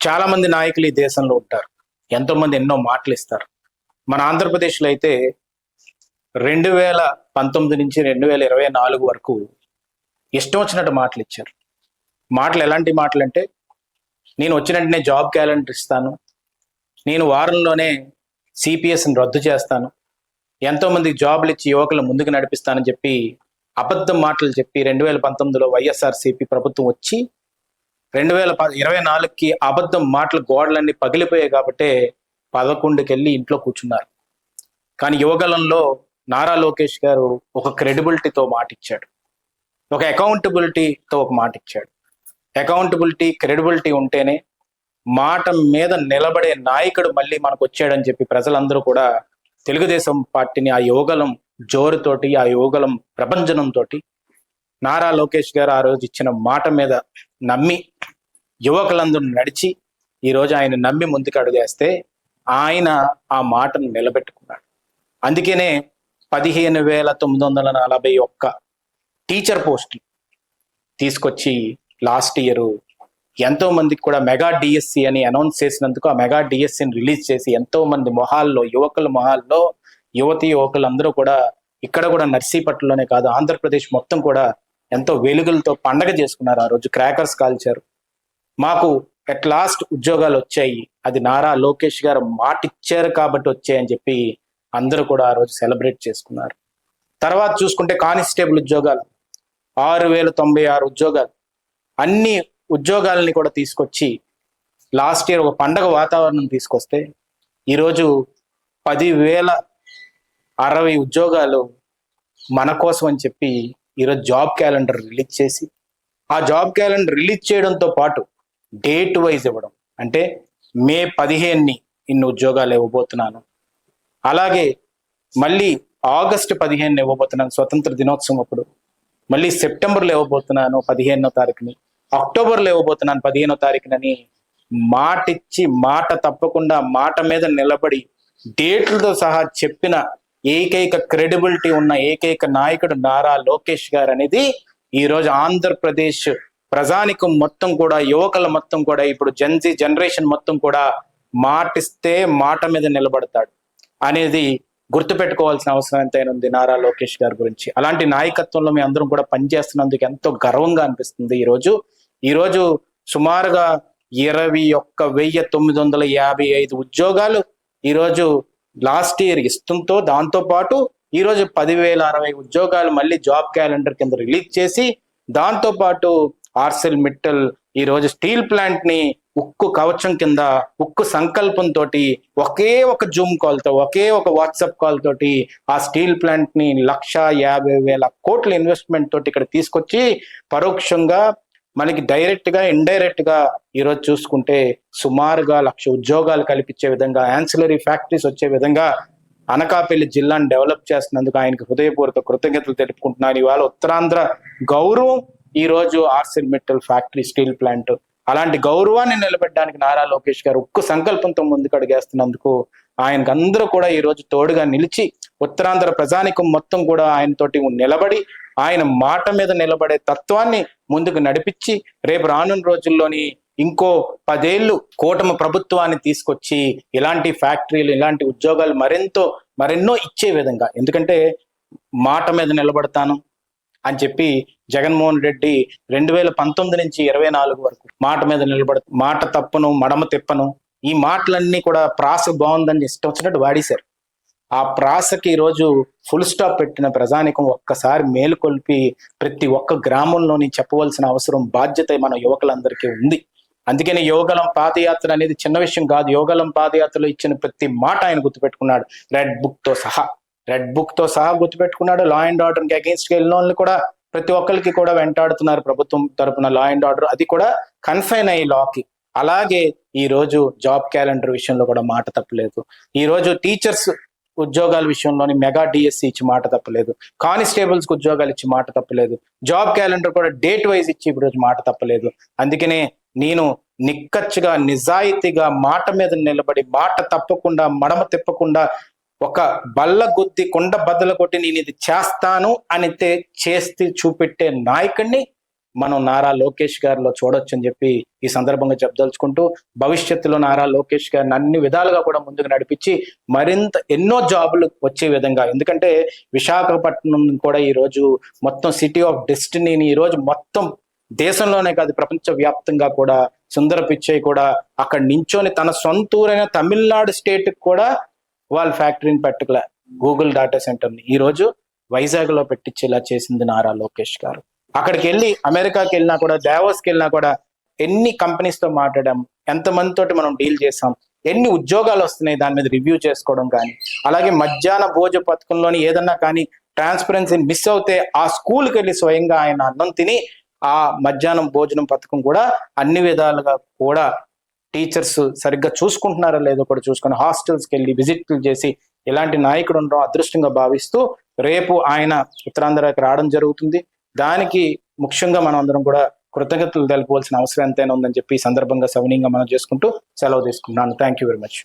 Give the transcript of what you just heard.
చాలా మంది నాయకులు ఈ దేశంలో ఉంటారు. ఎంతో మంది ఎన్నో మాటలు ఇస్తారు. మన ఆంధ్రప్రదేశ్లో అయితే 2019 నుంచి 2024 వరకు ఇష్టం వచ్చినట్టు మాటలు ఇచ్చారు. మాటలు ఎలాంటి మాటలు అంటే, నేను వచ్చిన వెంటనే జాబ్ క్యాలెండర్ ఇస్తాను, నేను వారంలోనే సిపిఎస్ని రద్దు చేస్తాను, ఎంతో మందికి జాబులు ఇచ్చి యువకులు ముందుకు నడిపిస్తానని చెప్పి అబద్ధం మాటలు చెప్పి 2019లో వైఎస్ఆర్సీపీ ప్రభుత్వం వచ్చి 2024కి అబద్ధం మాటలు గోడలన్నీ పగిలిపోయాయి కాబట్టే 11కి వెళ్ళి ఇంట్లో కూర్చున్నారు. కానీ యువగలంలో నారా లోకేష్ గారు ఒక క్రెడిబిలిటీతో మాట ఇచ్చాడు, ఒక అకౌంటబిలిటీతో ఒక మాట ఇచ్చాడు. అకౌంటబిలిటీ, క్రెడిబిలిటీ ఉంటేనే మాట మీద నిలబడే నాయకుడు మళ్ళీ మనకు వచ్చాడని చెప్పి ప్రజలందరూ కూడా తెలుగుదేశం పార్టీని ఆ యువగలం జోరుతోటి, ఆ యువగలం ప్రభంజనంతో నారా లోకేష్ గారు ఆ రోజు ఇచ్చిన మాట మీద నమ్మి యువకులందరూ నడిచి ఈరోజు ఆయన నమ్మి ముందుకు అడుగేస్తే ఆయన ఆ మాటను నిలబెట్టుకున్నాడు. అందుకనే 15,941 టీచర్ పోస్టులు తీసుకొచ్చి లాస్ట్ ఇయర్ ఎంతో మందికి కూడా మెగా డిఎస్సి అని అనౌన్స్ చేసినందుకు ఆ మెగా డిఎస్సిని రిలీజ్ చేసి ఎంతో మంది మొహాల్లో, యువకుల మొహాల్లో, యువకులందరూ కూడా ఇక్కడ కూడా నర్సీపట్నంలోనే కాదు ఆంధ్రప్రదేశ్ మొత్తం కూడా ఎంతో వెలుగులతో పండగ చేసుకున్నారు. ఆ రోజు క్రాకర్స్ కాల్చారు. మాకు అట్ లాస్ట్ ఉద్యోగాలు వచ్చాయి, అది నారా లోకేష్ గారు మాట ఇచ్చారు కాబట్టి వచ్చాయని చెప్పి అందరూ కూడా ఆ రోజు సెలబ్రేట్ చేసుకున్నారు. తర్వాత చూసుకుంటే కానిస్టేబుల్ ఉద్యోగాలు 6,096 ఉద్యోగాలు, అన్ని ఉద్యోగాలని కూడా తీసుకొచ్చి లాస్ట్ ఇయర్ ఒక పండగ వాతావరణం తీసుకొస్తే ఈరోజు 10,060 ఉద్యోగాలు మన కోసం అని చెప్పి ఈరోజు జాబ్ క్యాలెండర్ రిలీజ్ చేసి, ఆ జాబ్ క్యాలెండర్ రిలీజ్ చేయడంతో పాటు డేట్ వైజ్ ఇవ్వడం, అంటే మే 15ని ఇన్ని ఉద్యోగాలు ఇవ్వబోతున్నాను, అలాగే మళ్ళీ ఆగస్టు 15ని ఇవ్వబోతున్నాను స్వతంత్ర దినోత్సవం అప్పుడు, మళ్ళీ సెప్టెంబర్లో ఇవ్వబోతున్నాను 15వ తారీఖుని, అక్టోబర్లో ఇవ్వబోతున్నాను 15వ తారీఖునని మాటిచ్చి మాట తప్పకుండా మాట మీద నిలబడి డేట్లతో సహా చెప్పిన ఏకైక క్రెడిబిలిటీ ఉన్న ఏకైక నాయకుడు నారా లోకేష్ గారు అనేది ఈరోజు ఆంధ్రప్రదేశ్ ప్రజానికం మొత్తం కూడా, యువకుల మొత్తం కూడా, ఇప్పుడు జెన్జీ జనరేషన్ మొత్తం కూడా మాటిస్తే మాట మీద నిలబడతాడు అనేది గుర్తుపెట్టుకోవాల్సిన అవసరం ఎంతైనా ఉంది నారా లోకేష్ గారి గురించి. అలాంటి నాయకత్వంలో మీ అందరం కూడా పనిచేస్తున్నందుకు ఎంతో గర్వంగా అనిపిస్తుంది. ఈరోజు సుమారుగా 21,955 ఉద్యోగాలు ఈరోజు లాస్ట్ ఇయర్ ఇస్తుంతో, దాంతో పాటు ఈరోజు 10,060 ఉద్యోగాలు మళ్ళీ జాబ్ క్యాలెండర్ కింద రిలీజ్ చేసి, దాంతో పాటు ఆర్సెల్ మిట్టల్ ఈరోజు స్టీల్ ప్లాంట్ ని ఉక్కు కవచం కింద, ఉక్కు సంకల్పంతో ఒకే ఒక జూమ్ కాల్ తో, ఒకే ఒక వాట్సాప్ కాల్ తోటి ఆ స్టీల్ ప్లాంట్ ని 1,50,000 కోట్ల ఇన్వెస్ట్మెంట్ తోటి ఇక్కడ తీసుకొచ్చి పరోక్షంగా మనకి డైరెక్ట్ గా, ఇండైరెక్ట్ గా ఈరోజు చూసుకుంటే సుమారుగా 1,00,000 ఉద్యోగాలు కల్పించే విధంగా, యాన్సిలరీ ఫ్యాక్టరీస్ వచ్చే విధంగా అనకాపల్లి జిల్లాను డెవలప్ చేస్తున్నందుకు ఆయనకి హృదయపూర్వక కృతజ్ఞతలు తెలుపుకుంటున్నాను. ఇవాళ ఉత్తరాంధ్ర గౌరవం ఈరోజు ఆర్సెల్ మిట్టల్ ఫ్యాక్టరీ, స్టీల్ ప్లాంట్, అలాంటి గౌరవాన్ని నిలబెట్టడానికి నారా లోకేష్ గారు ఉక్కు సంకల్పంతో ముందుకు అడుగేస్తున్నందుకు ఆయనకు అందరూ కూడా ఈరోజు తోడుగా నిలిచి, ఉత్తరాంధ్ర ప్రజానికం మొత్తం కూడా ఆయనతోటి నిలబడి, ఆయన మాట మీద నిలబడే తత్వాన్ని ముందుకు నడిపించి, రేపు రానున్న రోజుల్లోని ఇంకో 10 ఏళ్ళు కూటమి ప్రభుత్వాన్ని తీసుకొచ్చి ఇలాంటి ఫ్యాక్టరీలు, ఇలాంటి ఉద్యోగాలు మరెన్నో ఇచ్చే విధంగా, ఎందుకంటే మాట మీద నిలబడతాను అని చెప్పి జగన్మోహన్ రెడ్డి 2019 నుంచి 24 వరకు మాట మీద మాట తప్పను, మడమ తిప్పను, ఈ మాటలన్నీ కూడా ప్రాస బాగుందని ఇష్టం వచ్చినట్టు వాడేశారు. ఆ ప్రాసకి ఈరోజు ఫుల్ స్టాప్ పెట్టిన ప్రజానికం ఒక్కసారి మేలుకొల్పి ప్రతి ఒక్క గ్రామంలోని చెప్పవలసిన అవసరం, బాధ్యత మన యువకులందరికీ ఉంది. అందుకని యువగలం పాదయాత్ర అనేది చిన్న విషయం కాదు. యువగలం పాదయాత్రలో ఇచ్చిన ప్రతి మాట ఆయన గుర్తుపెట్టుకున్నాడు, రెడ్ బుక్ తో సహా గుర్తుపెట్టుకున్నాడు. లా అండ్ ఆర్డర్కి అగేన్స్ట్ వెళ్ళిన వాళ్ళని కూడా ప్రతి ఒక్కరికి కూడా వెంటాడుతున్నారు ప్రభుత్వం తరపున లా అండ్ ఆర్డర్, అది కూడా కన్ఫైన్ అయ్యి లాకి. అలాగే ఈ రోజు జాబ్ క్యాలెండర్ విషయంలో కూడా మాట తప్పలేదు. ఈ రోజు టీచర్స్ ఉద్యోగాల విషయంలోని మెగా డిఎస్సి ఇచ్చి మాట తప్పలేదు, కానిస్టేబుల్స్ కి ఉద్యోగాలు ఇచ్చి మాట తప్పలేదు, జాబ్ క్యాలెండర్ కూడా డేట్ వైజ్ ఇచ్చి ఇప్పుడు మాట తప్పలేదు. అందుకనే నేను నిక్కచ్చిగా, నిజాయితీగా మాట మీద నిలబడి, మాట తప్పకుండా, మడమ తిప్పకుండా, ఒక బల్ల గుద్ది కొండ బద్దలు కొట్టి నేను ఇది చేస్తాను అని చేసి చూపెట్టే నాయకుడిని మనం నారా లోకేష్ గారిలో చూడొచ్చు అని చెప్పి ఈ సందర్భంగా చెప్పదలుచుకుంటూ, భవిష్యత్తులో నారా లోకేష్ గారిని అన్ని విధాలుగా కూడా ముందుకు నడిపించి మరింత ఎన్నో జాబులు వచ్చే విధంగా, ఎందుకంటే విశాఖపట్నం కూడా ఈ రోజు మొత్తం సిటీ ఆఫ్ డెస్టినీని ఈ రోజు మొత్తం దేశంలోనే కాదు ప్రపంచ వ్యాప్తంగా కూడా సుందర పిచ్చై కూడా అక్కడ నించొని తన సొంత ఊరైన తమిళనాడు స్టేట్ కూడా వాళ్ళ ఫ్యాక్టరీని పెట్టుకులే గూగుల్ డేటా సెంటర్ని ఈ రోజు వైజాగ్ లో పెట్టించేలా చేసింది నారా లోకేష్ గారు. అక్కడికి వెళ్ళి అమెరికాకి వెళ్ళినా కూడా, డావోస్కి వెళ్ళినా కూడా ఎన్ని కంపెనీస్ తో మాట్లాడాం, ఎంతమంది తోటి మనం డీల్ చేసాం, ఎన్ని ఉద్యోగాలు వస్తున్నాయి దాని మీద రివ్యూ చేసుకోవడం కానీ, అలాగే మధ్యాహ్న భోజ పథకంలోని ఏదన్నా కానీ ట్రాన్స్పరెన్సీని మిస్ అవుతే ఆ స్కూల్కి వెళ్ళి స్వయంగా ఆయన అన్నం తిని ఆ మధ్యాహ్నం భోజనం పథకం కూడా అన్ని విధాలుగా కూడా టీచర్స్ సరిగ్గా చూసుకుంటున్నారో లేదో కూడా చూసుకొని హాస్టల్స్కి వెళ్ళి విజిట్లు చేసి ఇలాంటి నాయకుడు ఉండడం అదృష్టంగా భావిస్తూ రేపు ఆయన ఉత్తరాంధ్రకి రావడం జరుగుతుంది. దానికి ముఖ్యంగా మనం అందరం కూడా కృతజ్ఞతలు తెలుపవలసిన అవసరం ఎంతైనా ఉందని చెప్పి ఈ సందర్భంగా సవినీయంగా మనం చేసుకుంటూ సెలవు తీసుకుంటున్నాను. Thank you very much.